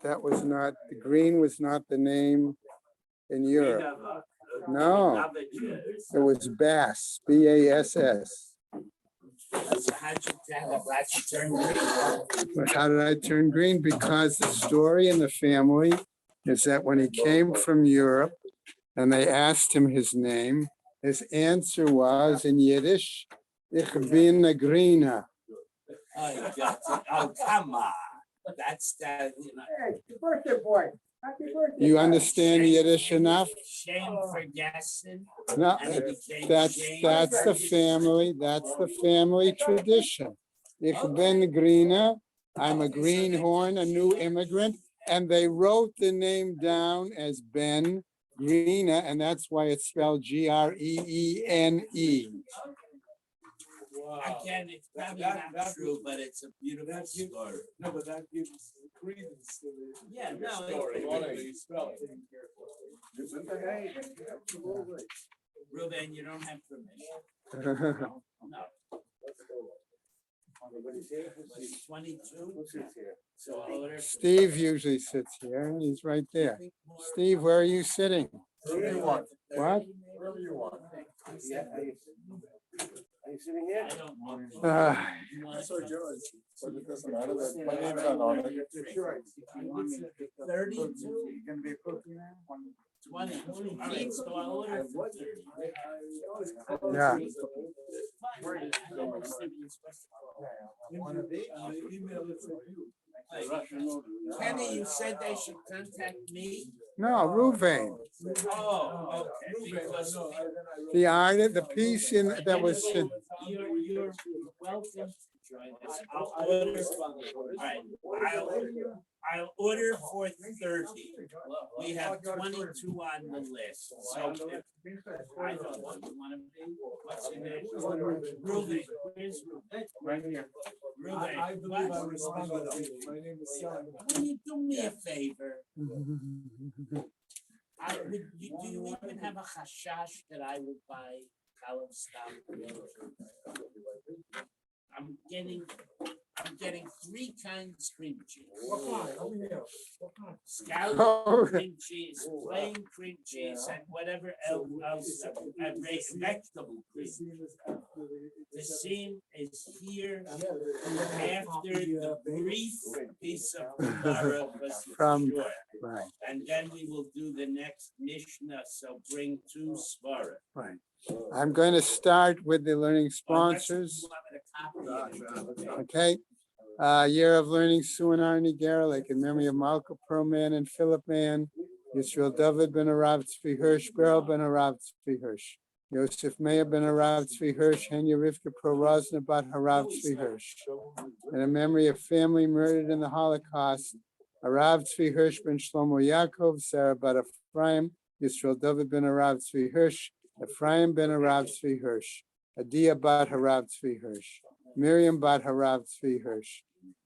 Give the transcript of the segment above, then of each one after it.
that was not, the green was not the name in Europe. No, it was Bass, B-A-S-S. So how'd you turn green? How did I turn green? Because the story in the family is that when he came from Europe and they asked him his name, his answer was in Yiddish, Ich bin a greener. Oh, you got it. Oh, come on. That's that, you know. Hey, your birthday boy. Happy birthday. You understand Yiddish enough? Shame for guessing. No, And it became that's shame. the family, that's the family tradition. Ich bin greener, I'm a greenhorn, a new immigrant, and they wrote the name down as Ben Greena, and that's why it's spelled G-R-E-E-N-E. Again, it's probably not true, but it's a beautiful story. No, but that gives credence to the. Yeah, no, story. You spell it. Ruben, you don't have permission. No. 22. So I'll order. Steve usually sits here, and he's right there. Steve, where are you sitting? Wherever you want. What? Wherever you want. Are you sitting here? I don't want. You want So to- George, but it doesn't matter that my name's not on it. 32, You gonna be cooking now? 20. All right, so I'll order for 30. Yeah. Wanna be? Email it from you. Kenny, you said they should contact me? No, Ruvain. Oh, okay. Because The art, the piece in that was. You're welcome to join us. I'll order. All right, I'll order for 30. We have 22 on the list. So if I don't want to be. What's your name? Ruben. Where's Ruben? Right here. Ruben. I believe I what? responded to you. My name is Sal. Will you do me a favor? Do you even have a chashash that I would buy Kalev stock? I'm getting 3 kinds cream cheese. What kind? Let me hear. What kind? Scalloped cream cheese, plain cream cheese, and whatever else, vegetable cream. The seam is here after the brief piece of Gemara was From- short. Right, And then we will do the next Mishnah, so bring 2 svara. right. I'm going to start with the learning sponsors. Okay. Year of Learning, Sue and Arnie Garlic, in memory of Malka Perlman and Philip Mann, Yisrael David ben Arav Tzvi Hirsch, Beryl ben Arav Tzvi Hirsch, Yosef Meir ben Arav Tzvi Hirsch, Henya Rivka Pro Rosna bat Harav Tzvi Hirsch. And in memory of family murdered in the Holocaust, Arav Tzvi Hirsch ben Shlomo Yaakov, Sarah bat Ephraim, Yisrael David ben Arav Tzvi Hirsch, Ephraim ben Arav Tzvi Hirsch, Adia bat Harav Tzvi Hirsch, Miriam bat Harav Tzvi Hirsch,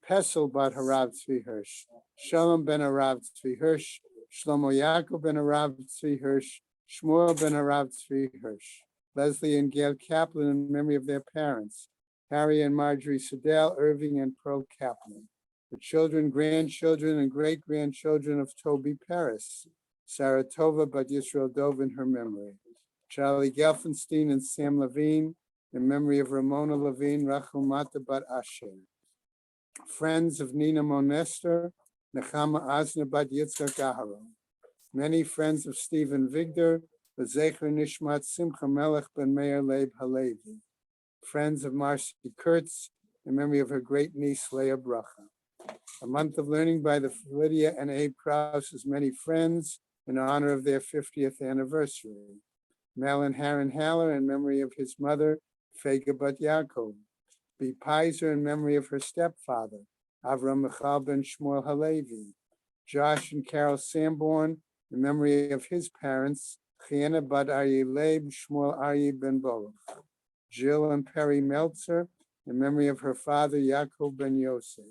Pesel bat Harav Tzvi Hirsch, Shalom ben Harav Tzvi Hirsch, Shlomo Yaakov ben Harav Tzvi Hirsch, Shmuel ben Harav Tzvi Hirsch, Leslie and Gail Kaplan in memory of their parents, Harry and Marjorie Sedell, Irving and Pearl Kaplan. The children, grandchildren, and great-grandchildren of Toby Paris, Sarah Tova bat Yisrael Dov in her memory, Charlie Gelfenstein and Sam Levine in memory of Ramona Levine, Rachel Mata bat Asher. Friends of Nina Monester, Nechama Asna bat Yitzchak Aharo. Many friends of Stephen Vigdor, Zecher Nishmat Simcha Melech ben Meir Leib Halevi. Friends of Marcy Kurtz in memory of her great niece Leah Bracha. A month of learning by the Lydia and Abe Krause's many friends in honor of their 50th anniversary. Malin Haran Haller in memory of his mother, Fega bat Yaakov. B. Pizer in memory of her stepfather, Avram Michal ben Shmuel Halevi. Josh and Carol Sanborn in memory of his parents, Chiana bat Aryeh Leib, Shmuel Aryeh ben Boloch. Jill and Perry Meltzer in memory of her father, Yaakov ben Yosef.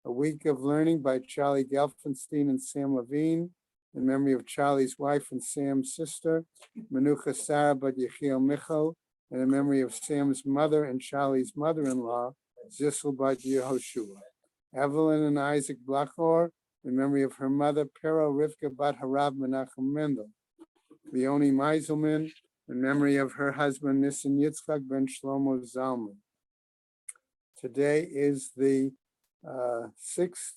A week of learning by Charlie Gelfenstein and Sam Levine in memory of Charlie's wife and Sam's sister, Menucha Sarah bat Yechiel Michal, and in memory of Sam's mother and Charlie's mother-in-law, Zissel bat Yehoshua. Evelyn and Isaac Blachor in memory of her mother, Pero Rivka Bat Harav Menachem Mendel. Leonie Meiselman, in memory of her husband, Nissen Yitzchak ben Shlomo Zalman. Today is the 6th.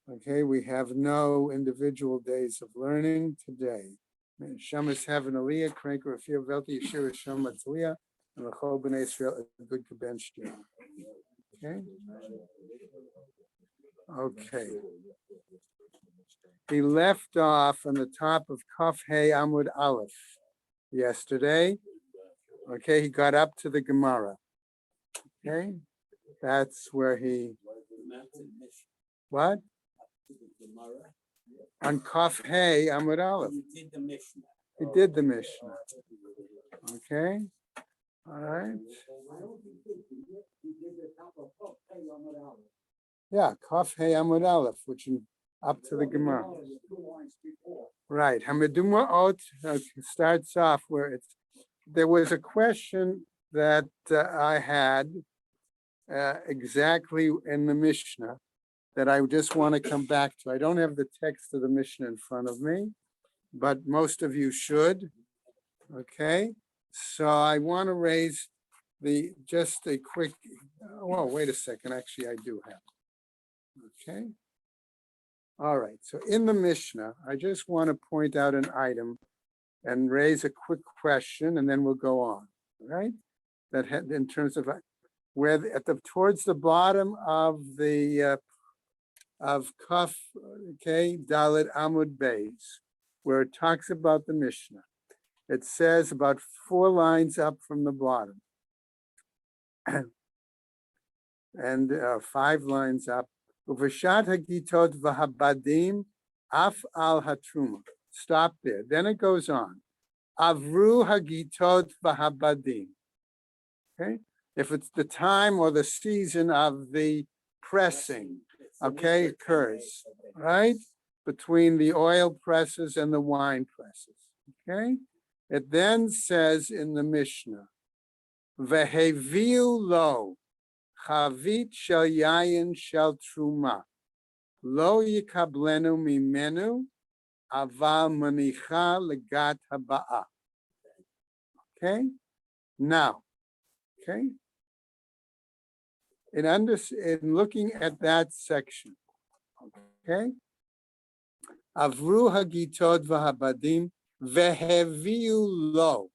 Okay, we have no individual days of learning today. Shamas Heaven Aliyah, Kranker Afir Velti Yeshua Shem Matzliah, and L'chol B'nai Israel a good kabench. Okay. Okay. He left off on the top of Kaf Hey Amud Aleph yesterday. Okay, he got up to the Gemara. Okay, that's where he. What? On Kaf Hey Amud Aleph. He did the Mishnah. He did the Mishnah. Okay. All right. Yeah, Kaf Hey Amud Aleph, which is up to the Gemara. Right. Hamidumah Ot starts off where it's. There was a question that I had exactly in the Mishnah that I just want to come back to. I don't have the text of the Mishnah in front of me, but most of you should. Okay. So I want to raise just a quick, well, wait a second. Actually, I do have. Okay. All right. So in the Mishnah, I just want to point out an item and raise a quick question, and then we'll go on. All right. That had, in terms of where towards the bottom of the of Kaf, okay, Dalet Amud Beis, where it talks about the Mishnah. It says about 4 lines up from the bottom, and 5 lines up. Uvashat hagitot v'habadim af al hatruma. Stop there. Then it goes on. Avru hagitot v'habadim. Okay, if it's the time or the season of the pressing, okay, occurs, right? Between the oil presses and the wine presses, okay? It then says in the Mishnah, Veheviu lo, chavit shel yayin shel truma, lo yikablenu mimenu, aval manicha legat haba'a. Okay? Now, okay? In looking at that section, okay? Avru hagitot v'habadim veheviu lo,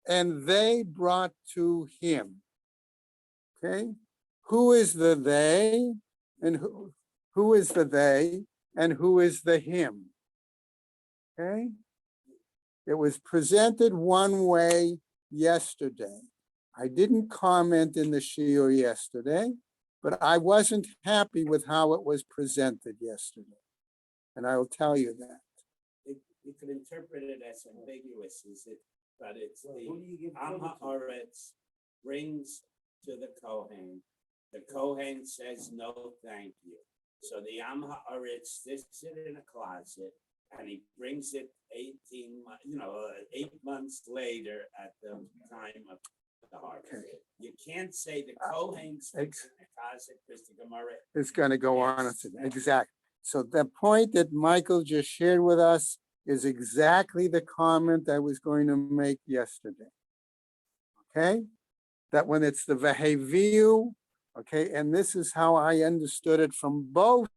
and they brought to him. Okay, who is the they, and who is the they, and who is the him? Okay, it was presented one way yesterday. I didn't comment in the shiur yesterday, but I wasn't happy with how it was presented yesterday. And I will tell you that. You can interpret it as ambiguous, but it's the Am Haaretz brings to the Kohen. The Kohen says, no, thank you. So the Am Haaretz sticks it in a closet and he brings it 8 months later at the time of the harvest. Okay. You can't say the Kohen sticks in a closet because the Gemara is going to go on. Exactly. So the point that Michael just shared with us is exactly the comment I was going to make yesterday. Okay? That when it's the Veheviu, okay, and this is how I understood it from both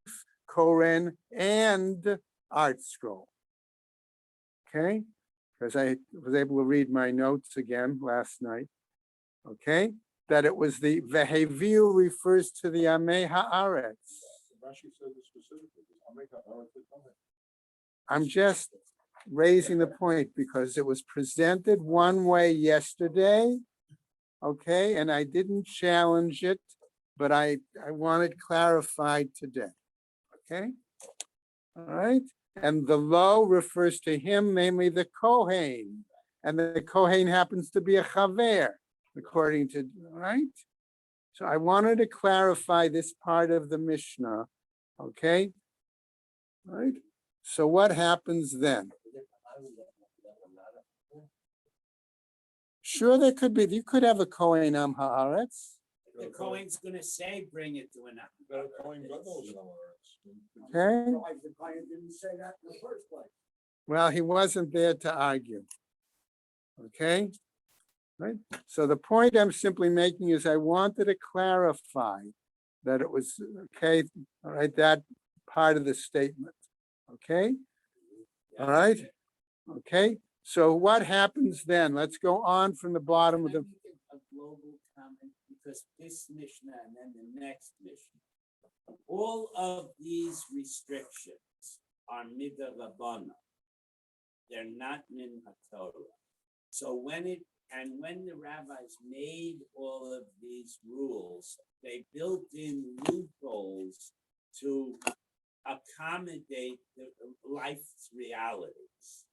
Koren and Art Scroll. Okay? Because I was able to read my notes again last night. Okay? That it was the Veheviu refers to the Amei Haaretz. I'm just raising the point because it was presented one way yesterday, okay, and I didn't challenge it, but I want it clarified today, okay? All right, and the lo refers to him, namely the Kohen, and the Kohen happens to be a chaver, according to, right? So I wanted to clarify this part of the Mishnah, okay? All right, so what happens then? Sure, there could be, you could have a Kohen Am Haaretz. The Cohen's gonna say, bring it to an. Better Cohen Gadol than Okay, The client didn't say that in the first place. well, he wasn't there to argue. Okay, right? So the point I'm simply making is I wanted to clarify that it was, okay, all right, that part of the statement. Okay, all right, okay. So what happens then? Let's go on from the bottom of Can I the, make a global comment, because this Mishnah and then the next Mishnah, all of these restrictions are midah rabbana. They're not min haTorah. So when the rabbis made all of these rules, they built in loopholes to accommodate the life's realities.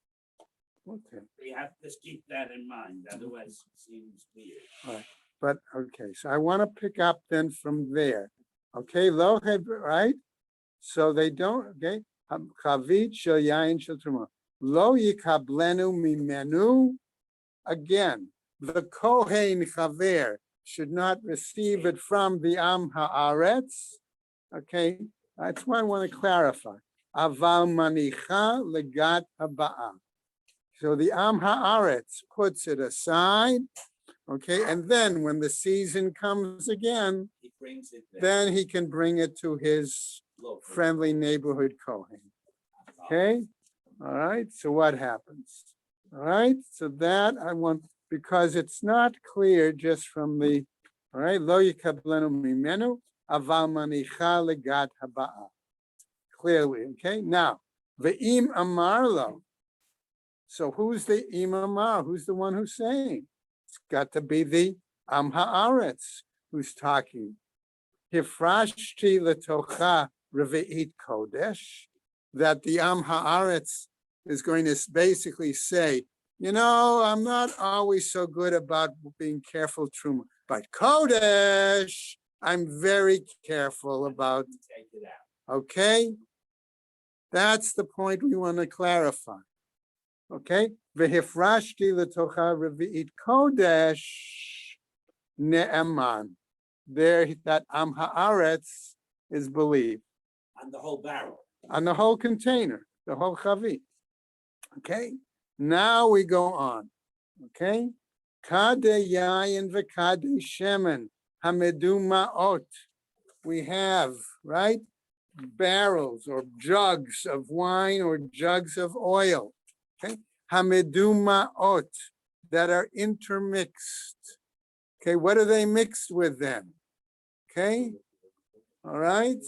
okay, We have to keep that in mind, otherwise it seems weird. but, okay, so I want to pick up then from there. Okay, lo had, right? So they don't, okay, chavit shel yain shel truma. Lo yikablenu mimenu. Again, the Kohen Chaver should not receive it from the Am Haaretz. Okay, that's what I want to clarify. Aval manicha legat haba'ah. So the Am Haaretz puts it aside. Okay, and then when the season comes again, He brings it there. then he can bring it to his Local. friendly neighborhood Kohen. Okay, all right, so what happens? All right, so that I want, because it's not clear just from the, all right, lo yikablenu mimenu, aval manicha legat haba'ah. Clearly, okay, now, ve'im amar lo. So who's the im amar? Who's the one who's saying? It's got to be the Am Haaretz who's talking. Hifrashti letocha reve'it kodesh, that the Am Haaretz is going to basically say, you know, I'm not always so good about being careful, truma, but kodesh, I'm very careful about. Take it out. Okay, that's the point we want to clarify. Okay, v'hifrashti letocha revi'it kodesh ne'eman. There, that Am Haaretz is believed On the whole barrel. on the whole container, the whole chavit. Okay, now we go on. Okay, kade yayin v'kade shemen hamedu ma'ot. We have, right, barrels or jugs of wine or jugs of oil. Okay, hamedu ma'ot, that are intermixed. Okay, what are they mixed with then? Okay, all right,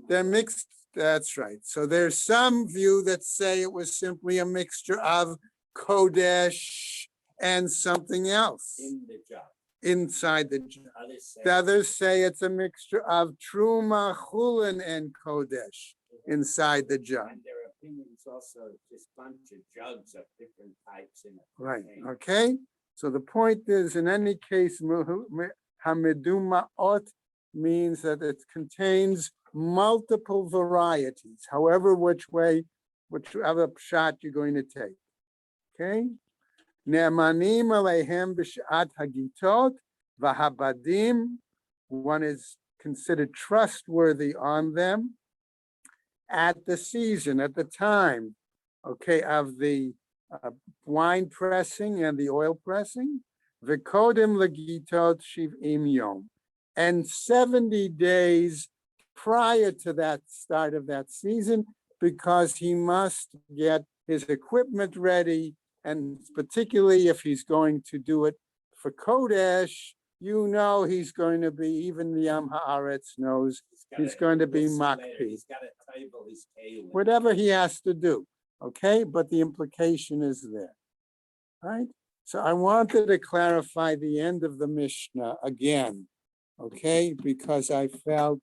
they're mixed. That's right. So there's some view that say it was simply a mixture of kodesh and something else In the job. inside the jar. Others say. The others say it's a mixture of truma, chulin, and kodesh inside the jar. And their opinions also, just bunch of jugs of different types in it. Right, okay? So the point is, in any case, hamiduma'ot means that it contains multiple varieties, however whichever shot you're going to take, okay? Ne'emanim aleihem b'shat hagitot v'habadim, one is considered trustworthy on them at the season, at the time, okay, of the wine pressing and the oil pressing, v'kodim legitot shiv'im yom, and 70 days prior to that start of that season, because he must get his equipment ready, and particularly if he's going to do it for Kodesh, you know he's going to be, even the Am Haaretz knows, he's going to be makpi. He's got a table, he's tailing. Whatever he has to do, okay? But the implication is there, right? So I wanted to clarify the end of the Mishnah again, okay? Because I felt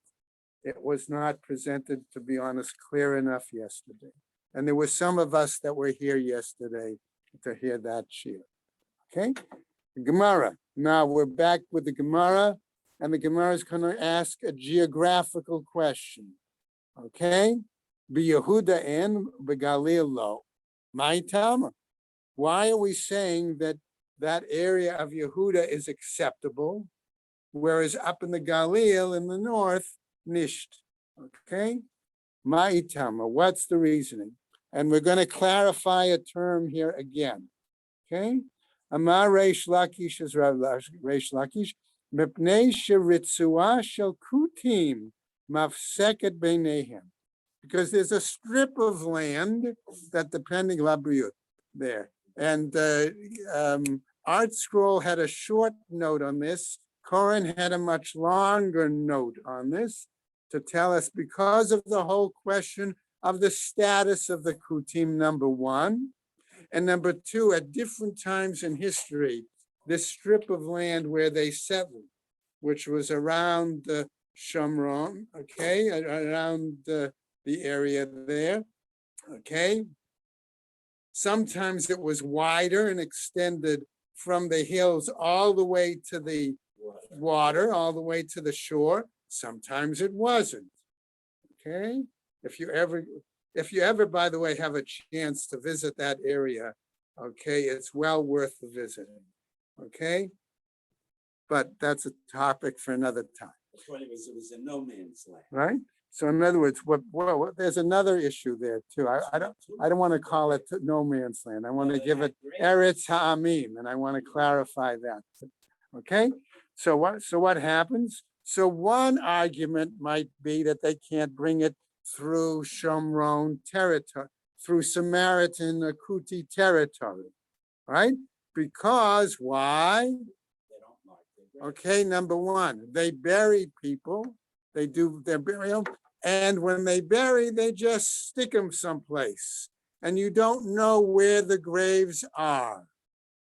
it was not presented, to be honest, clear enough yesterday. And there were some of us that were here yesterday to hear that shir, okay? Gemara. Now we're back with the Gemara, and the Gemara is going to ask a geographical question, okay? Yehuda and Begalil lo. My Tama. Why are we saying that that area of Yehuda is acceptable, whereas up in the Galil in the north, nisht. Okay? Ma'itama, what's the reasoning? And we're going to clarify a term here again. Okay? Amar Reish Lakish is Reish Lakish. Mipnei sheritzua shel kutim mafseket beinehem. Because there's a strip of land that depending labriut there. And Art Scroll had a short note on this. Koren had a much longer note on this to tell us because of the whole question of the status of the Kutim, number one. And number two, at different times in history, this strip of land where they settled, which was around the Shomron, okay, around the area there, okay. Sometimes it was wider and extended from the hills all the way to the water, all the way to the shore. Sometimes it wasn't, okay. If you ever, by the way, have a chance to visit that area, okay, it's well worth the visiting, okay? But that's a topic for another time. It was a no man's land. Right? So in other words, there's another issue there too. I don't want to call it no man's land. I want to give it Eretz Ha'amim, and I want to clarify that. Okay? So what happens? So one argument might be that they can't bring it through Shomron territory, through Samaritan Kuti territory, right? Because why? Okay, number one, they bury people. They do their burial, and when they bury, they just stick them someplace, and you don't know where the graves are.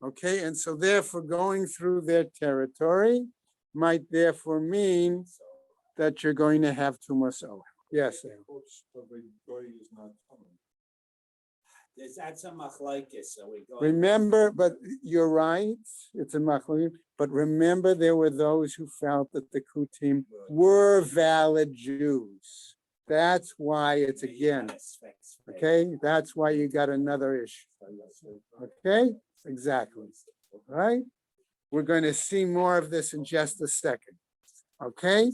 Okay, and so therefore going through their territory might therefore mean that you're going to have tumas ohel. Yes. That's a machlokes, so we go. Remember, but you're right, it's a machlokes, but remember there were those who felt that the Kutim were valid Jews. That's why it's again, okay? That's why you got another issue. Okay? Exactly. Right? We're going to see more of this in just a second. Okay?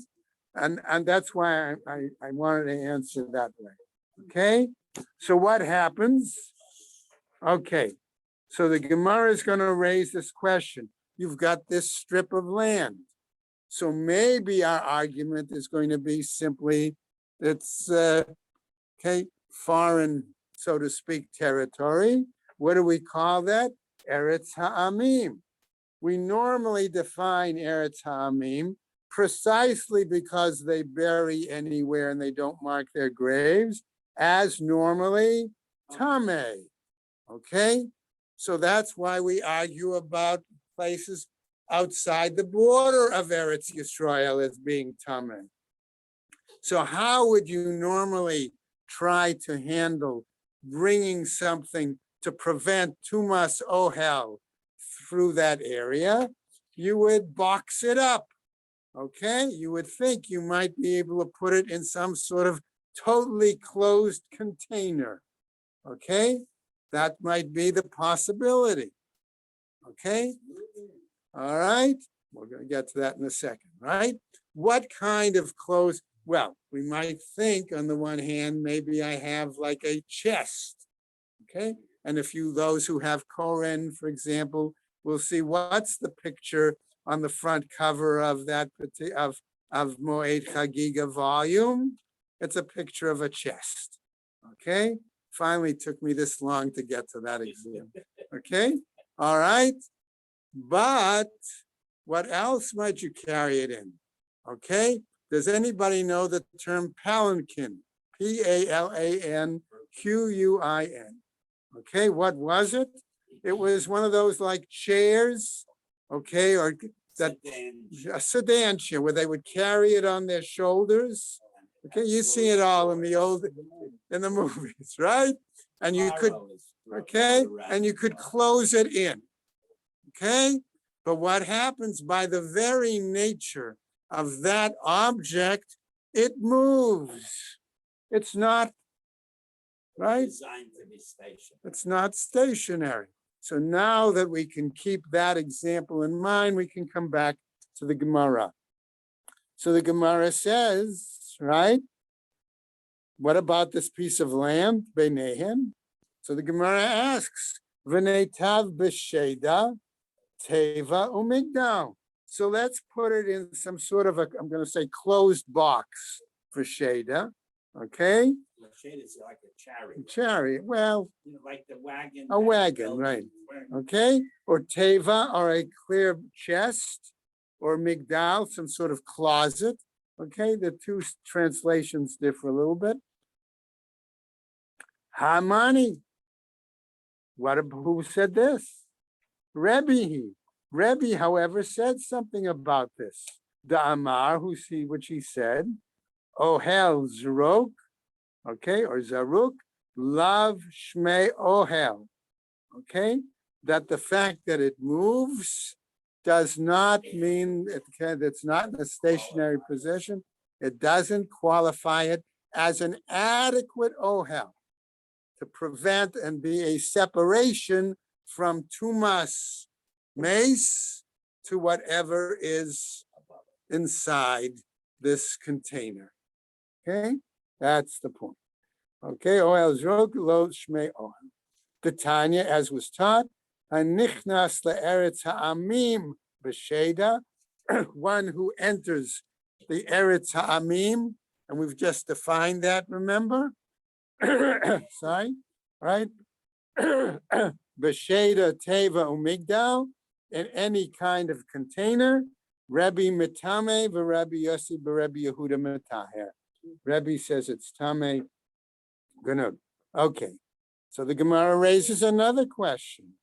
And that's why I wanted to answer that way. Okay? So what happens? Okay. So the Gemara is going to raise this question. You've got this strip of land. So maybe our argument is going to be simply it's okay, foreign, so to speak, territory. What do we call that? Eretz Ha'amim. We normally define Eretz Ha'amim precisely because they bury anywhere and they don't mark their graves as normally Tameh. Okay? So that's why we argue about places outside the border of Eretz Yisrael as being Tameh. So how would you normally try to handle bringing something to prevent tumas ohel through that area? You would box it up, okay? You would think you might be able to put it in some sort of totally closed container, okay? That might be the possibility, okay? All right, we're going to get to that in a second, right? What kind of closed? Well, we might think on the one hand, maybe I have like a chest, okay? And those who have Koren, for example, will see what's the picture on the front cover of that of Moed Chagiga volume. It's a picture of a chest, okay? Finally took me this long to get to that example, okay? All right, but what else might you carry it in, okay? Does anybody know the term palanquin? Palanquin. Okay, what was it? It was one of those like chairs, okay, or that a sedan chair where they would carry it on their shoulders. Okay, you see it all in the movies, right? And you could, okay, and you could close it in, okay? But what happens by the very nature of that object, it moves. It's not, right? Designed to be stationary. It's not stationary. So now that we can keep that example in mind, we can come back to the Gemara. So the Gemara says, right? What about this piece of land, Beinehem? So the Gemara asks, V'neitav b'sheda, teva umigdal. So let's put it in some sort of I'm going to say closed box for Sheda, okay? The shade is like a chariot, Chariot, well, like the wagon. a wagon, right? Okay, or teva, or a clear chest, or migdal, some sort of closet. Okay, the two translations differ a little bit. Hamani. Who said this? Rebbe. Rebbe, however, said something about this. The Amar, which he said, Ohel Zaruk, okay, or Zaruk, Lav Shmei Ohel, okay, that the fact that it moves does not mean it's not in a stationary position. It doesn't qualify it as an adequate Ohel to prevent and be a separation from tumas, mace, to whatever is inside this container. Okay, that's the point. Okay, Ohel Zrok Lo Shmei Ohel. The Tanya, as was taught, Hanichnas le'eretz ha'amim b'sheda, one who enters the eretz ha'amim, and we've just defined that, remember? Sorry, right? B'sheda teva umigdal, in any kind of container. Rabbi Metame v'Rabbi Yossi b'Rabbi Yehuda Metaher. Rabbi says it's Tame. Good. Okay. So the Gemara raises another question.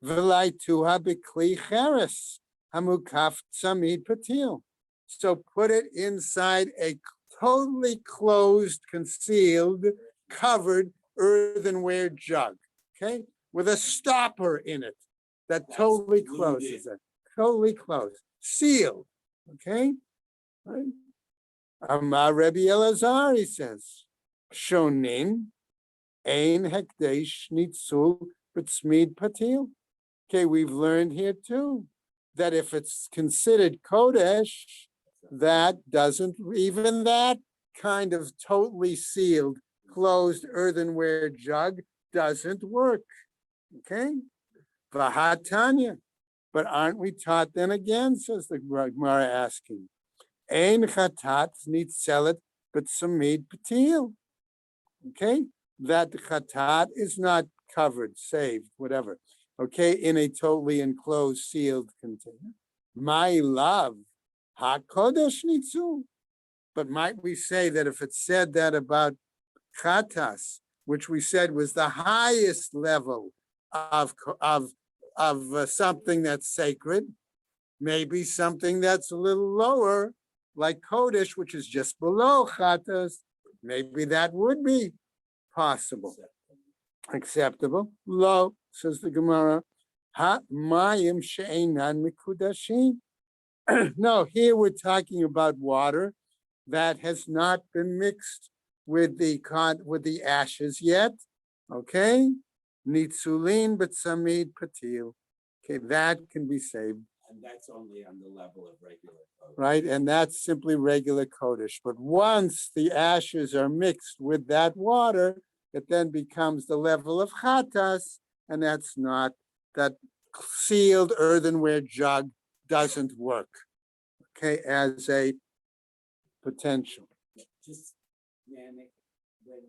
V'lai tuha b'kli cheres hamukaf tzamid patil. So put it inside a totally closed, concealed, covered earthenware jug, okay, with a stopper in it that totally closes it, totally closed, sealed, okay? Right? Amar Rebbe Elazar, he says, Shonin ein hekdesh nitzul b'tzmid patil. Okay, we've learned here too that if it's considered kodesh, that doesn't, even that kind of totally sealed, closed earthenware jug doesn't work. Okay? Vahatanya. But aren't we taught then again, says the Gemara asking, Ein chatat nitzelet b'tzamid patil. Okay? That the chatat is not covered, saved, whatever. Okay, in a totally enclosed, sealed container. My love, hakodesh nitzu. But might we say that if it said that about chatas, which we said was the highest level of something that's sacred, maybe something that's a little lower, like kodesh, which is just below chatas, maybe that would be possible, acceptable. Lo, says the Gemara, ha mayim she'einan mikudashim. No, here we're talking about water that has not been mixed with the ashes yet. Okay, nitzulin b'tzamid patil. Okay, that can be saved. And that's only on the level of regular code. Right, and that's simply regular kodesh. But once the ashes are mixed with that water, it then becomes the level of chatas, and that's not, that sealed earthenware jug doesn't work, okay, as a potential. Just, man, when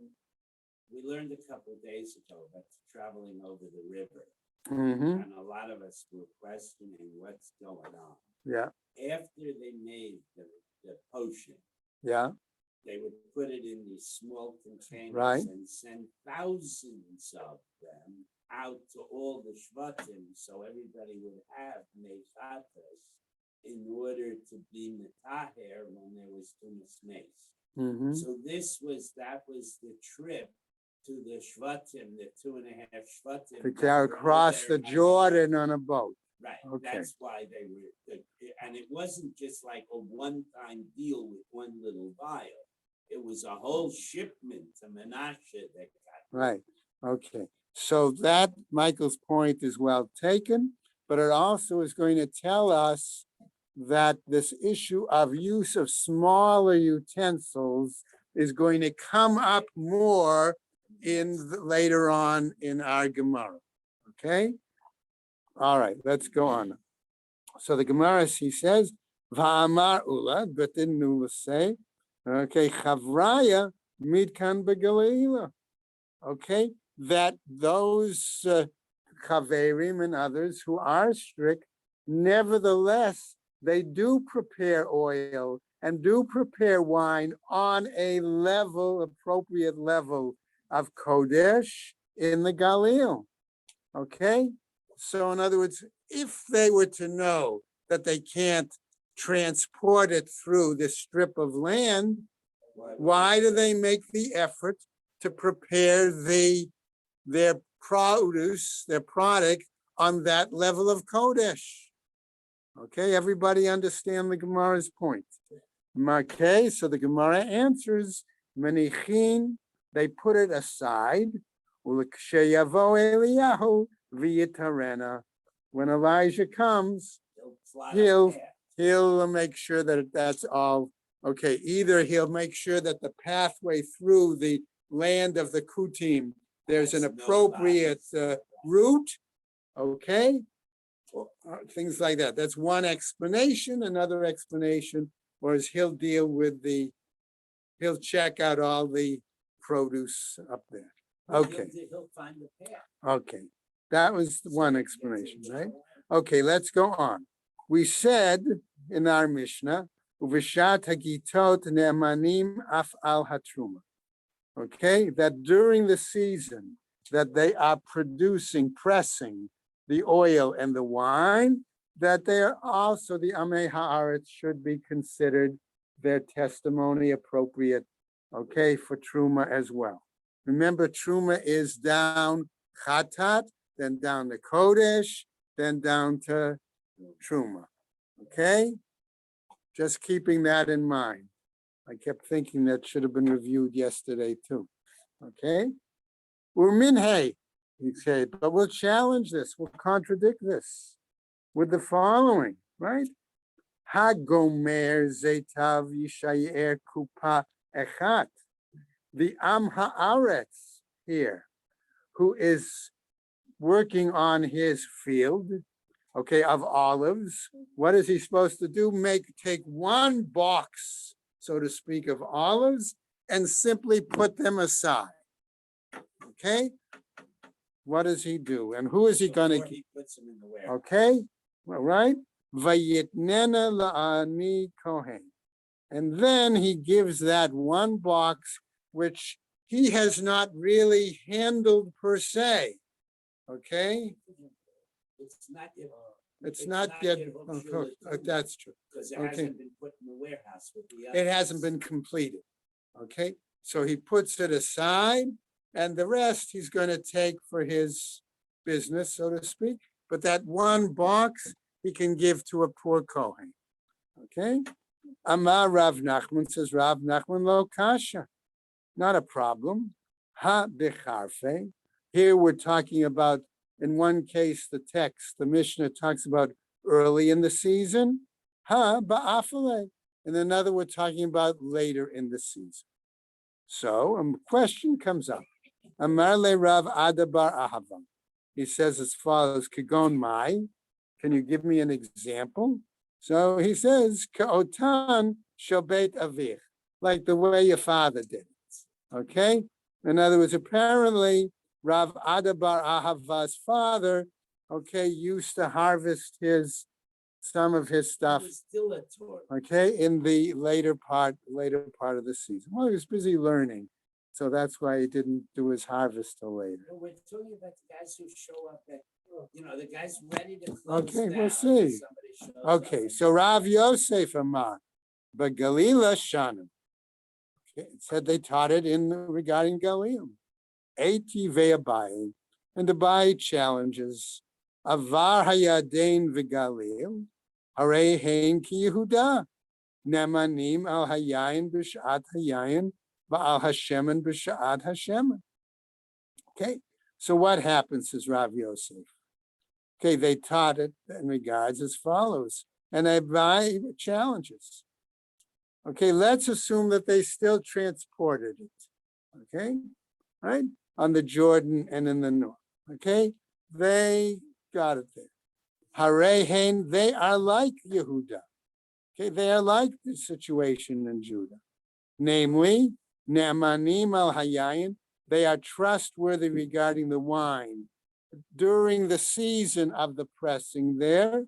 we learned a couple of days ago about traveling over the river, and a lot of us were questioning what's going on. Yeah, After they made the potion, yeah, they would put it in these small containers, right, and send thousands of them out to all the shvatim, so everybody would have mechatas in order to be metaher when there was tumas mace. So that was the trip to the shvatim, the 2.5 shvatim. to carry across the Jordan on a boat. Right, Okay. that's why they were, and it wasn't just like a one-time deal with one little vial. It was a whole shipment to Menashe that got. Right, okay. So that, Michael's point is well taken, but it also is going to tell us that this issue of use of smaller utensils is going to come up more later on in our Gemara. Okay? All right, let's go on. So the Gemara, he says, Va'amar Ula, but didn't Ula say, okay, Chavraya Midkan Begalila. Okay, that those Chaverim and others who are strict, nevertheless, they do prepare oil and do prepare wine on a appropriate level of Kodesh in the Galil. Okay? So in other words, if they were to know that they can't transport it through this strip of land, why do they make the effort to prepare their produce, their product on that level of Kodesh? Okay, everybody understand the Gemara's point. Okay, so the Gemara answers, Menichin, they put it aside. When Elijah comes, he'll make sure that that's all okay. Either he'll make sure that the pathway through the land of the Kutim, there's an appropriate route, okay? Things like that. That's one explanation. Another explanation was he'll check out all the produce up there. Okay. He'll find the path. Okay, that was one explanation, right? Okay, let's go on. We said in our Mishnah, Uvishat hagitot ne'emanim af al hatruma. Okay, that during the season that they are pressing the oil and the wine, that they are also, the Amei Haaretz should be considered their testimony appropriate, okay, for Truma as well. Remember, Truma is down Chatat, then down to Kodesh, then down to Truma. Okay? Just keeping that in mind. I kept thinking that should have been reviewed yesterday too. Okay? Urminhe, he said, but we'll challenge this, we'll contradict this with the following, right? Hagomer Zetav Yishayer Kupa Echat. The Am Haaretz here, who is working on his field, okay, of olives, what is he supposed to do? Take one box, so to speak, of olives and simply put them aside. Okay? What does he do? And who is he going to keep? Okay? All right? Vayitnena la'ani kohen. And then he gives that one box which he has not really handled per se. Okay? It's not yet. That's true. Because it Okay. hasn't been put in the warehouse with the It hasn't been completed. Okay? So he puts it aside, and the rest he's going to take for his business, so to speak. But that one box he can give to a poor Kohen. Okay? Amar Rav Nachman, says Rav Nachman lo kasha. Not a problem. Ha becharfe. Here we're talking about, in one case, the text, the Mishnah talks about early in the season. Ha ba'afale. In another, we're talking about later in the season. So a question comes up. Amar le Rav Adabar Ahava. He says as follows, Kagon Mai. Can you give me an example? So he says, Ka'otan shobet avich. Like the way your father did. Okay? In other words, apparently Rav Adabar Ahava's father, okay, used to harvest some of his stuff, okay, in the later part of the season. Well, he was busy learning, so that's why he didn't do his harvest till later. We're talking about the guys who show up at, the guys ready to close Okay, down. we'll see. Okay, so Rav Yosef Amar, but Galila Shanim. Okay, it said they taught it regarding Galil. Eti ve'abai, and Abai challenges Avar hayadain v'Galil, harei hein ki Yehuda, nemanim al hayayin b'shat hayayin va'al hashemen b'shat hashemen. Okay, so what happens, says Rav Yosef? Okay, they taught it in regards as follows. and Abai challenges. Okay, let's assume that they still transported it. Okay, right? On the Jordan and in the north. Okay, they got it there. Harehen, they are like Yehuda. Okay, they are like the situation in Judah. Namely, Ne'amanim al Hayayin, they are trustworthy regarding the wine. During the season of the pressing there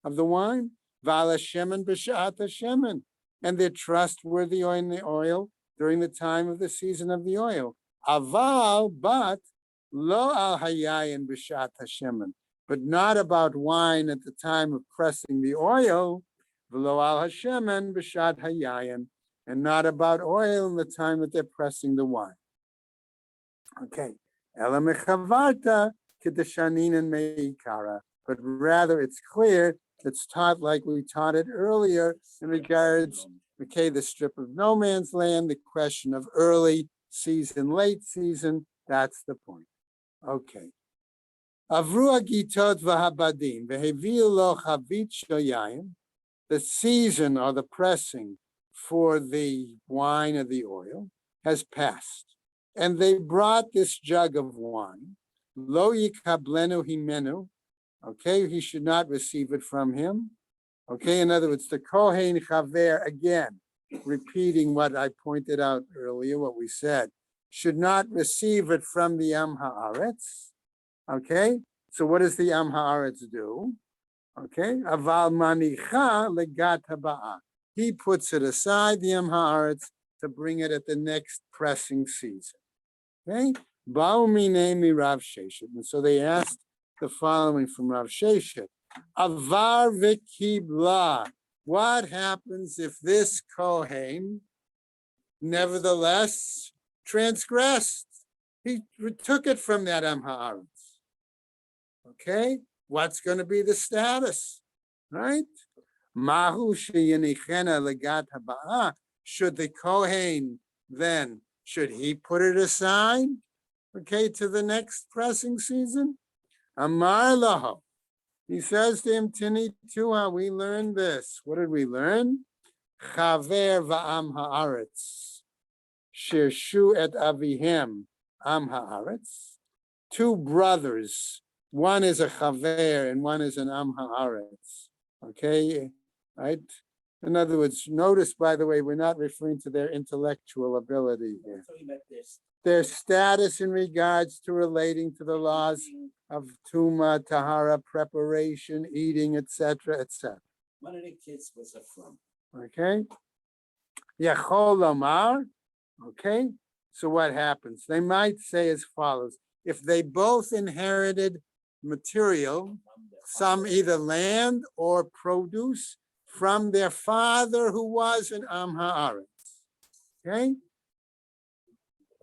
of the wine, Vala Shemen B'Shat Shemen, and they're trustworthy in the oil during the time of the season of the oil. Aval, but Lo al Hayayin B'Shat Shemen, but not about wine at the time of pressing the oil. V'lo al Hashemen B'Shat Hayayin, and not about oil in the time that they're pressing the wine. Okay. Ela mechavarta kedeshanin and meikara, but rather it's clear it's taught like we taught it earlier in regards, okay, the strip of no man's land, the question of early season, late season, that's the point. Okay. Avru agitot v'habadim v'heviu lo chavit shoyayim, the season or the pressing for the wine or the oil has passed. And they brought this jug of wine. Lo yikablenu himenu. Okay, he should not receive it from him. Okay, in other words, the Kohen Chaver, again, repeating what I pointed out earlier, what we said, should not receive it from the Am Haaretz. Okay, so what does the Am Haaretz do? Okay, aval manicha legat haba'ah. He puts it aside, the Am Haaretz, to bring it at the next pressing season. Okay, Ba'u minei Rav Sheshet, and so they asked the following from Rav Sheshet: Avar v'kibla. What happens if this Kohen nevertheless transgressed? He took it from that Am Haaretz. Okay, what's going to be the status, right? Mahu sheyenichena legat haba'ah. Should the Kohen then, should he put it aside, okay, to the next pressing season? Amar laho. He says to him, Tini Tua, we learned this. What did we learn? Chaver va'am haaretz. Shirshu et avihem am haaretz. Two brothers. One is a chaver and one is an am haaretz. Okay, right? In other words, notice, by the way, we're not referring to their intellectual ability here. Their status in regards to relating to the laws of Tuma, Tahara, preparation, eating, etc., etc. One of the kids was a from. Okay? Yachol Amar. Okay? So what happens? They might say as follows. If they both inherited material, some either land or produce, from their father who was an Am Haaretz. Okay?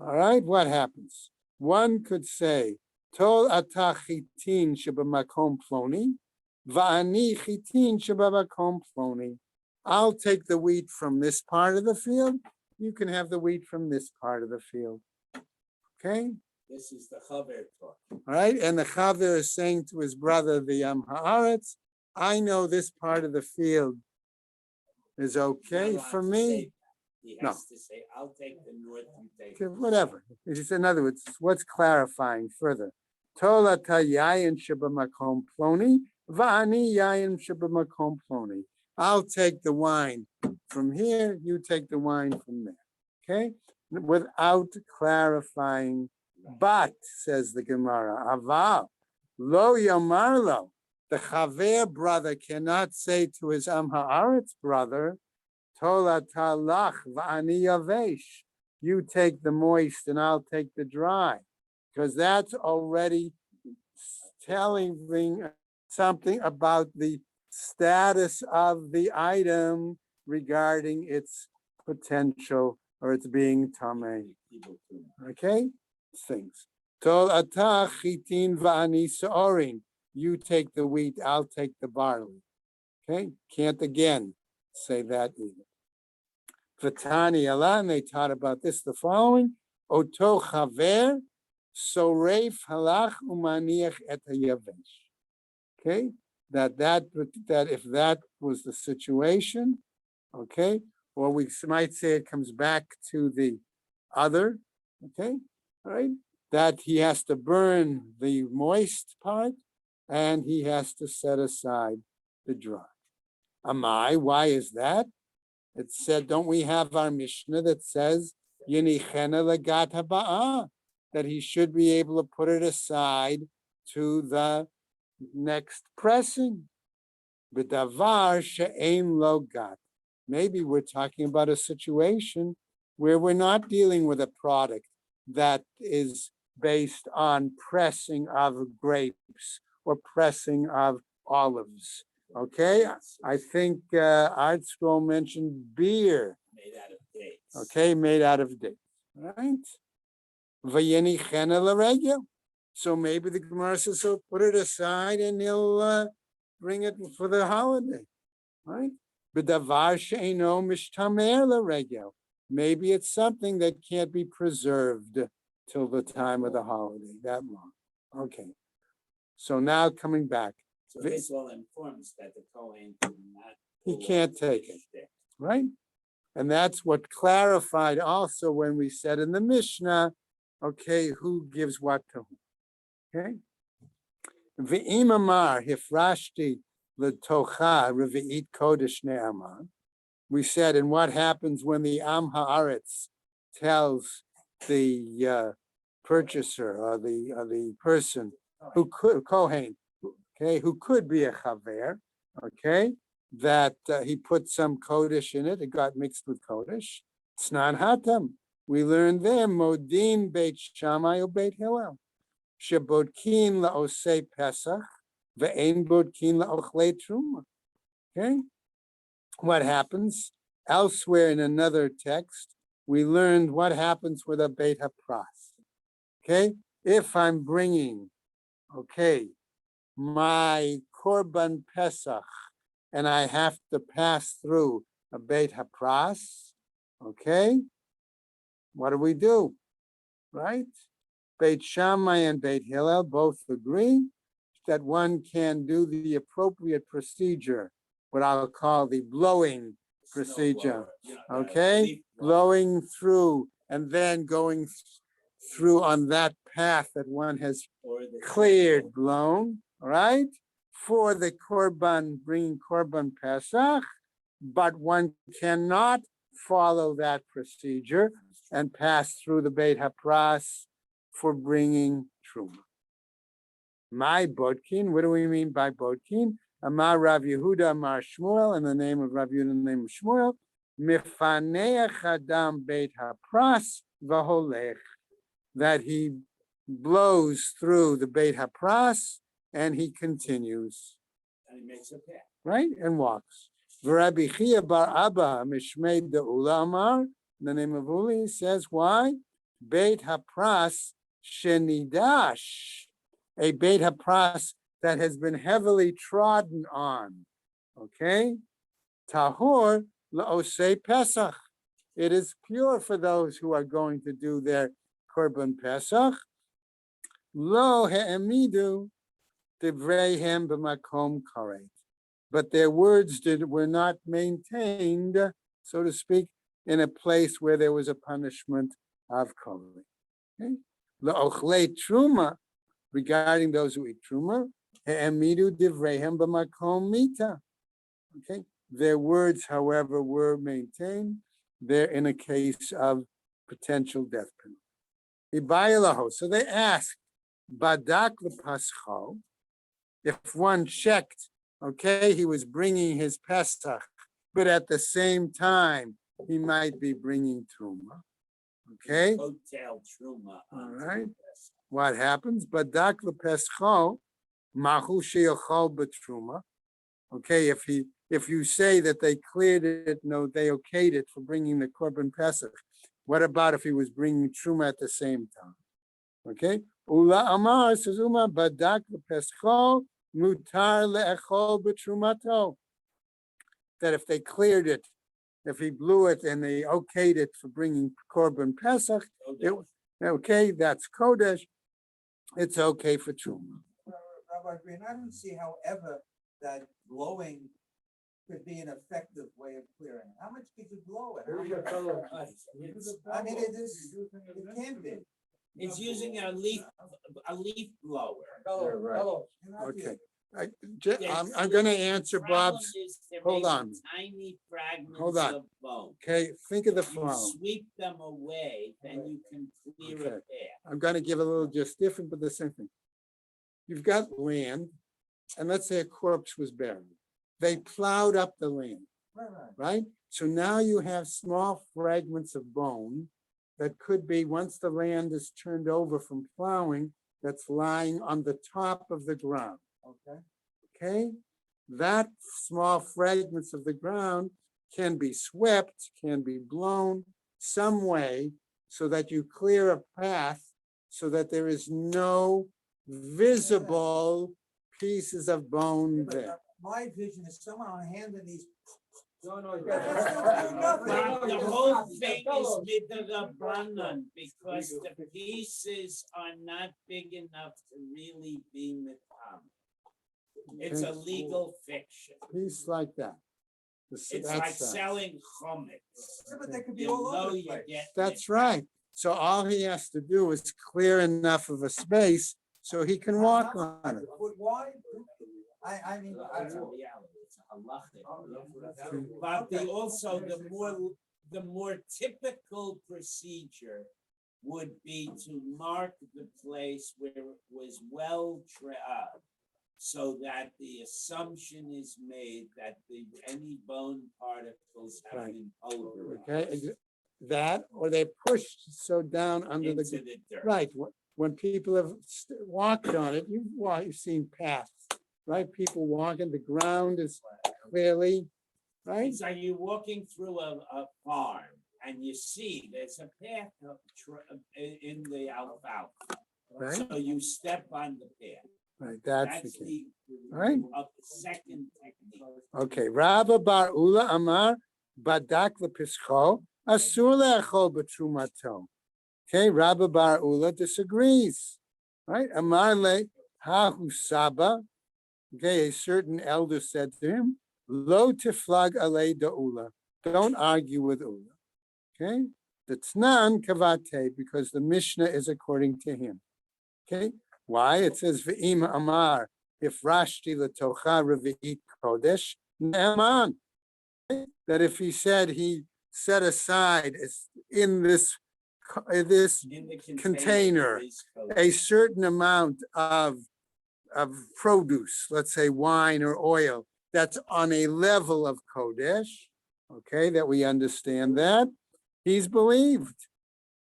All right, what happens? One could say, Tol ata chitin shebamakom ploni, va'ani chitin shebamakom ploni. I'll take the wheat from this part of the field. You can have the wheat from this part of the field. Okay? This is the Chaver talk. All right, and the Chaver is saying to his brother, the Am Haaretz, I know this part of the field is okay for me. He has to say, I'll take the north, you take Okay, whatever. It's, in other words, what's clarifying further? Tola ta yayin shebamakom ploni, va'ani yayin shebamakom ploni. I'll take the wine from here, you take the wine from there. Okay? Without clarifying, but, says the Gemara, aval, lo yamarlo. The Chaver brother cannot say to his Am Haaretz brother, Tola talach va'ani yavesh. You take the moist and I'll take the dry. Because that's already telling something about the status of the item regarding its potential or its being tamei. Okay? Things. Tol ata chitin va'ani sa'orin. You take the wheat, I'll take the barley. Okay? Can't again say that either. Vatani Allah, and they taught about this the following. Oto chaver, soreif halach umaniach et hayavesh. Okay? that if that was the situation, okay, or we might say it comes back to the other, okay, all right, that he has to burn the moist part and he has to set aside the dry. Amai, why is that? It said, don't we have our Mishnah that says, Yinichena legat haba'ah, that he should be able to put it aside to the next pressing. B'davar she'ein lo gat. Maybe we're talking about a situation where we're not dealing with a product that is based on pressing of grapes or pressing of olives. Okay, I think Art Scroll mentioned beer. Made out of dates. Okay, made out of dates, right? Vayeni chena l'regel. So maybe the Gemara says, so put it aside and he'll bring it for the holiday, right? B'davar she'eino mishtamer l'regel. Maybe it's something that can't be preserved till the time of the holiday, that long. Okay. So now coming back, So this all informs that the Kohen cannot. he can't take it, right? And that's what clarified also when we said in the Mishnah, okay, who gives what to whom, okay? V'im amar hifrashti l'tocha revi'it kodesh ne'amar. We said, and what happens when the Am Haaretz tells the purchaser or the person who could, Kohen, okay, who could be a chaver, okay, that he put some kodesh in it, it got mixed with kodesh. Tznan hatam. We learned there, modin beit Shammai or beit Hillel. Shebodkin laosei Pesach, ve'ein bodkin laochlei truma. Okay, what happens? Elsewhere in another text, we learned what happens with a beit hapras. Okay, if I'm bringing, okay, my korban Pesach, and I have to pass through a beit hapras, okay, what do? Right? Beit Shammai and Beit Hillel both agree that one can do the appropriate procedure, what I'll call the blowing procedure, okay? Blowing through and then going through on that path that one has cleared, blown, all right? For the korban, bringing korban Pesach, but one cannot follow that procedure and pass through the Beit Hapras for bringing truma. My bodkin, what do we mean by bodkin? Amar Rav Yehuda, Amar Shmuel, in the name of Rav Yehuda, in the name of Shmuel, Mifaneach Adam Beit Hapras v'holech, that he blows through the Beit Hapras and he continues. And he makes a path. Right? And walks. V'Rabbi Chia bar Abba Mishmei De'ula Amar, in the name of Uli, says why? Beit Hapras shenidash, a Beit Hapras that has been heavily trodden on. Okay? Tahor la'osei Pesach. It is pure for those who are going to do their korban Pesach. Lo he'emidu divreihem b'makom karet. But their words were not maintained, so to speak, in a place where there was a punishment of karet. Okay? La'ochlei truma, regarding those who eat truma, he'emidu divreihem b'makom mita. Okay? Their words, however, were maintained. They're in a case of potential death penalty. So they asked, Badak l'pascho, if one checked, okay, he was bringing his Pesach, but at the same time, he might be bringing truma. Okay? Hotel truma. All right. What happens? Badak l'pascho, mahu sheyochol b'truma. Okay, if you say that they cleared it, no, they okayed it for bringing the korban Pesach. What about if he was bringing truma at the same time? Okay, Ula Amar says Uma badak l'pescho mutar le'echol b'trumato. That if they cleared it, if he blew it and they okayed it for bringing korban Pesach, okay, that's kodesh. It's okay for truma. Rabbi Green, I don't see how ever that blowing could be an effective way of clearing. How much could you blow it? I mean, it can be. It's using a leaf blower. Okay. I'm gonna answer Bob's, hold on. Tiny fragments Hold on. of bone. okay, think of the You following. sweep them away, then you can clear a Okay. path. I'm gonna give a little just different, but the same thing. You've got land, and let's say a corpse was buried. They plowed up the land, right? So now you have small fragments of bone that could be, once the land is turned over from plowing, that's lying on the top of the ground, Okay. okay? That small fragments of the ground can be swept, can be blown some way so that you clear a path so that there is no visible pieces of bone there. My vision is someone on hand and these. But the whole thing is with the Rabbanan, because the pieces are not big enough to really be mitam. It's a legal fiction. Piece like that. It's That's like size. selling chametz. Yeah, but they could be You all know over the you place. get. That's right. So all he has to do is clear enough of a space so he can walk on it. But why? I mean, That's a reality. It's a halachic. But the more typical procedure would be to mark the place where it was well so that the assumption is made that any bone particles have Right. been pulverized Okay, that, or they pushed so down under into the, the dirt. right, when people have walked on it, you've seen paths, right? People walking, the ground is clearly, right? It's like you're walking through a farm and you see there's a path in the alfalfa. Right, So you step on the path. right, that's That's the key. the Right. second technique. Okay, Rabba Bar Ula Amar Badak lepischo Asur le'achol b'trumato. Okay, Rabba Bar Ula disagrees, right? Amar le hahu saba. Okay, a certain elder said to him, Lo tiflag alei da'ula. Don't argue with Ula. Okay, the Tnan kavate, because the Mishnah is according to him. Okay, why? It says Ve'im Amar, if Rashti letocha revi'it kodesh ne'eman. That if he said he set aside in this In the container, there is code. a certain amount of produce, let's say wine or oil, that's on a level of Kodesh, okay, that we understand that, he's believed.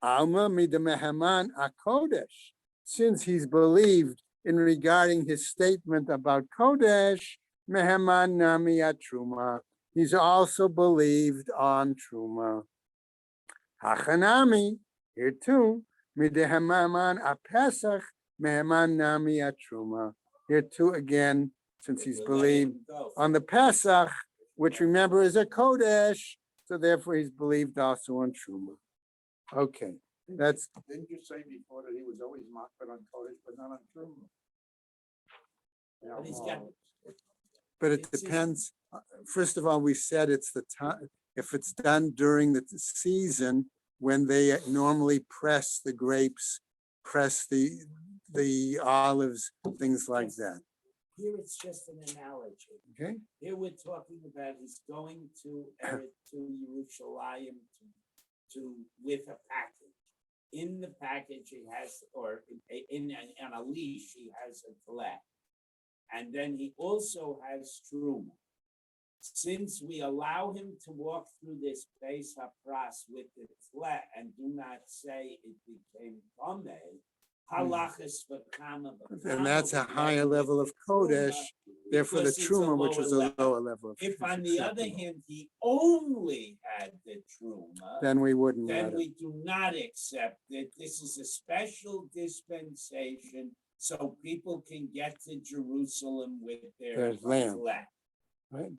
Alma midamehaman akodesh. Since he's believed in regarding his statement about Kodesh, mehaman nami atruma. He's also believed on Truma. Hachanami, here too, midehaman apesach, mehaman nami atruma. Here too, again, since he's We'll let believed him go. on the Pesach, which remember is a Kodesh, so therefore he's believed also on Truma. Okay, that's, Didn't you say before that he was always mocked on Kodesh, but not on Truma? But he's got- but it It's- depends. First of all, we said it's the time, if it's done during the season when they normally press the grapes, press the olives, things like that, Here it's just an analogy. okay? Here we're talking about he's going to Yerushalayim with a package. In the package, he has, or on a leash, he has a flag. And then he also has truma. Since we allow him to walk through this Beis HaPras with the flag and do not say it became Tomei, halachas v'kama v'kama, And that's a higher level of Kodesh, therefore the because it's a Truma, which is a lower lower level of. If is on the other acceptable. hand, he only had the truma, Then we wouldn't let then it. we do not accept it. This is a special dispensation, so people can get to Jerusalem with their There's lamb. flag. Right?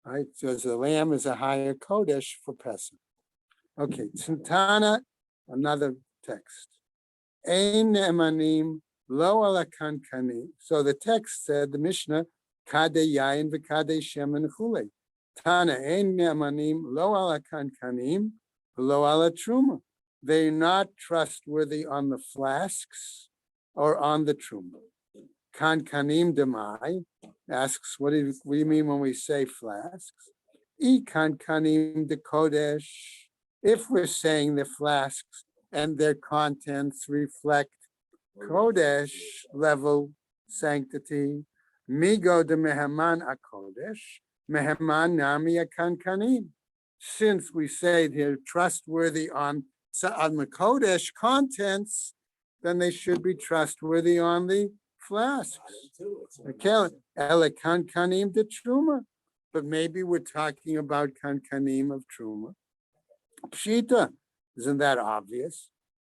Right, so the lamb is a higher Kodesh for Pesach. Okay, Tzintana, another text. Ein ne'emanim lo ala kankani. So the text said, the Mishnah kade yain v'kade shemen chule. Tana ein ne'amanim lo ala kankanim, lo ala truma. They're not trustworthy on the flasks or on the truma. Kankanim demai asks, what do you mean when we say flasks? E kankanim de kodesh. If we're saying the flasks and their contents reflect kodesh level sanctity, migo de mehaman a kodesh, mehaman nami a kankanim. Since we say they're trustworthy on the kodesh contents, then they should be trustworthy on the flasks. Ele kankanim de truma. But maybe we're talking about kankanim of truma. Pshita, isn't that obvious?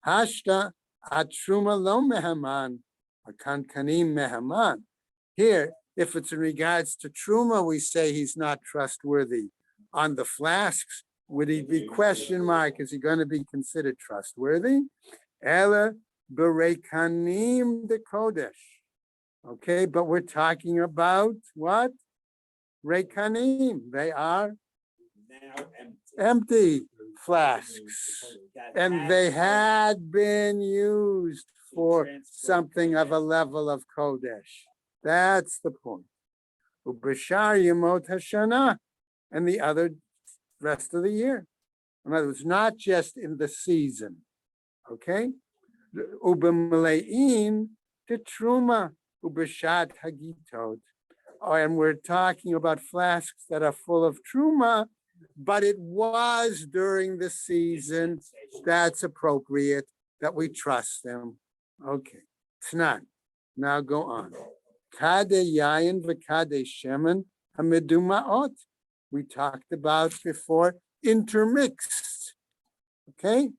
Hashta atruma lo mehaman, a kankanim mehaman. Here, if it's in regards to truma, we say he's not trustworthy. On the flasks, would he be question mark? Is he going to be considered trustworthy? Ela berekanim de kodesh. Okay, but we're talking about what? Rekanim. They are Now empty flasks. And they had been used for something of a level of kodesh. That's the point. Ubashar Yemot Hashana, and the other rest of the year. In other words, not just in the season. Okay? Ubamalein de Truma, Ubashat Hagitot. And we're talking about flasks that are full of truma, but it was during the season. That's appropriate that we trust them. Okay, Tnan. Now go on. Kade yayin v'kade shemen hamidumaot. We talked about before intermixed. Okay,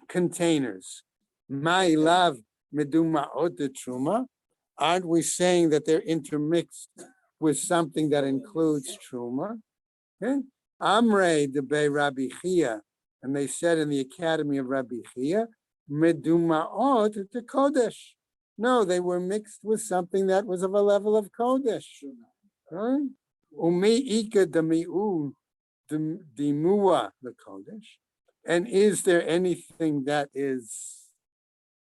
containers. Ma'ilav midumaot de truma. Aren't we saying that they're intermixed with something that includes truma? Okay. Amrei de Be Rabbi Chia, and they said in the Academy of Rabbi Chia, medumaot de kodesh. No, they were mixed with something that was of a level of kodesh. Umi ika demiu dimua the kodesh. And is there anything that is,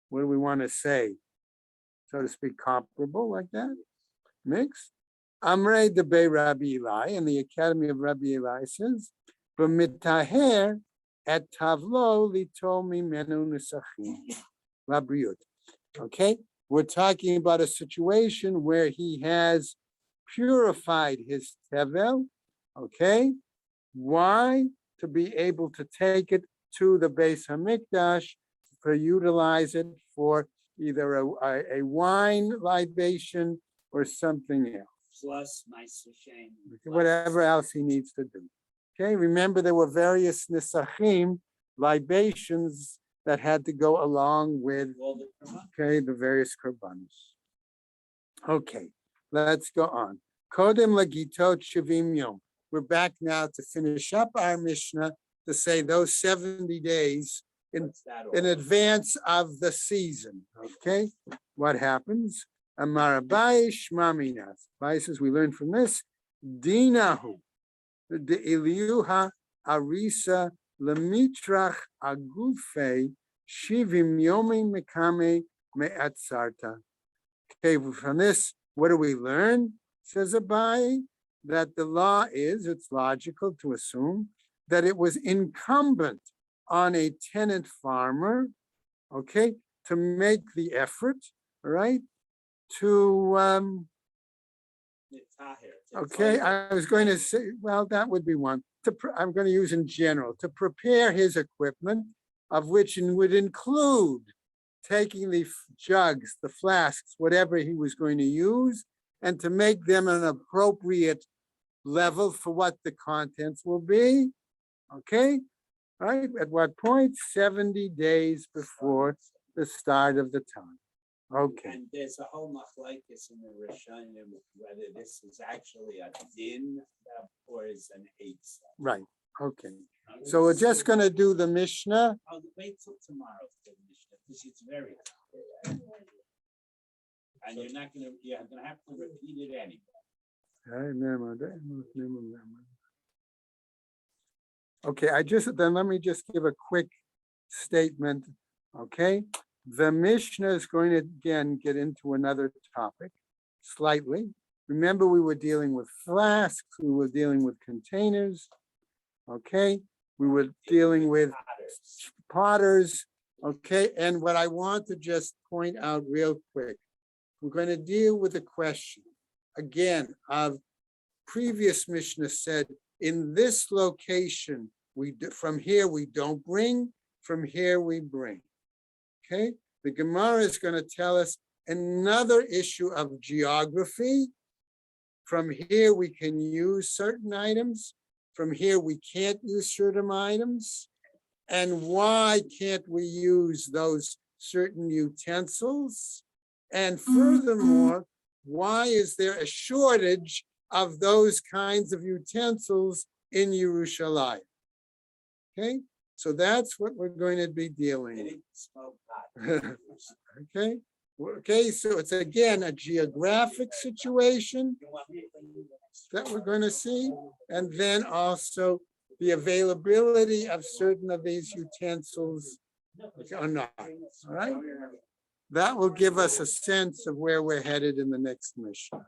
what do we want to say? So to speak, comparable like that, mixed. Amrei de Be Rabbi Eli, and the Academy of Rabbi Eli says, "B'mitaher et tavlo litomi menu nesachim labriut." Okay, we're talking about a situation where he has purified his tevel. Okay, why? To be able to take it to the Beis Hamikdash, to utilize it for either a wine libation or something else. Plus my shame. Whatever else he needs to do. Okay, remember there were various nisachim, libations that had to go along with, okay, the various korbanos. Okay, let's go on. Kodem lagitot shavim yom. We're back now to finish up our Mishnah to say those 70 days in advance of the season. Okay, what happens? Amar Abai Shmaminas. Abai says we learn from this. Dinahu de Iliuha Arisa Lemitrach Agufe Shivim Yomi Mekame Me'atzarta. Okay, from this, what do we learn? Says Abai, that the law is, it's logical to assume that it was incumbent on a tenant farmer, okay, to make the effort, right, to, okay, I was going to say, well, that would be one. I'm going to use in general, to prepare his equipment, of which would include taking the jugs, the flasks, whatever he was going to use, and to make them an appropriate level for what the contents will be, okay? Right, at what point? 70 days before the start of the time. Okay. And there's a whole machlekes in the Rishonim whether this is actually a din or is an eitz. Right, okay. So we're just going to do the Mishnah. I'll wait till tomorrow for the Mishnah because it's very complicated. And you're going to have to repeat it anyway. Okay, then let me just give a quick statement, okay? The Mishnah is going to again get into another topic slightly. Remember, we were dealing with flasks, we were dealing with containers, okay? We were dealing with potters, okay? And what I want to just point out real quick, we're going to deal with the question again of previous Mishnah said, in this location, from here we don't bring, from here we bring. Okay, the Gemara is going to tell us another issue of geography. From here we can use certain items. From here we can't use certain items. And why can't we use those certain utensils? And furthermore, why is there a shortage of those kinds of utensils in Yerushalayim? Okay, so that's what we're going to be dealing with. Okay, okay, so it's again a geographic situation that we're going to see, and then also the availability of certain of these utensils or not. All right, that will give us a sense of where we're headed in the next mission.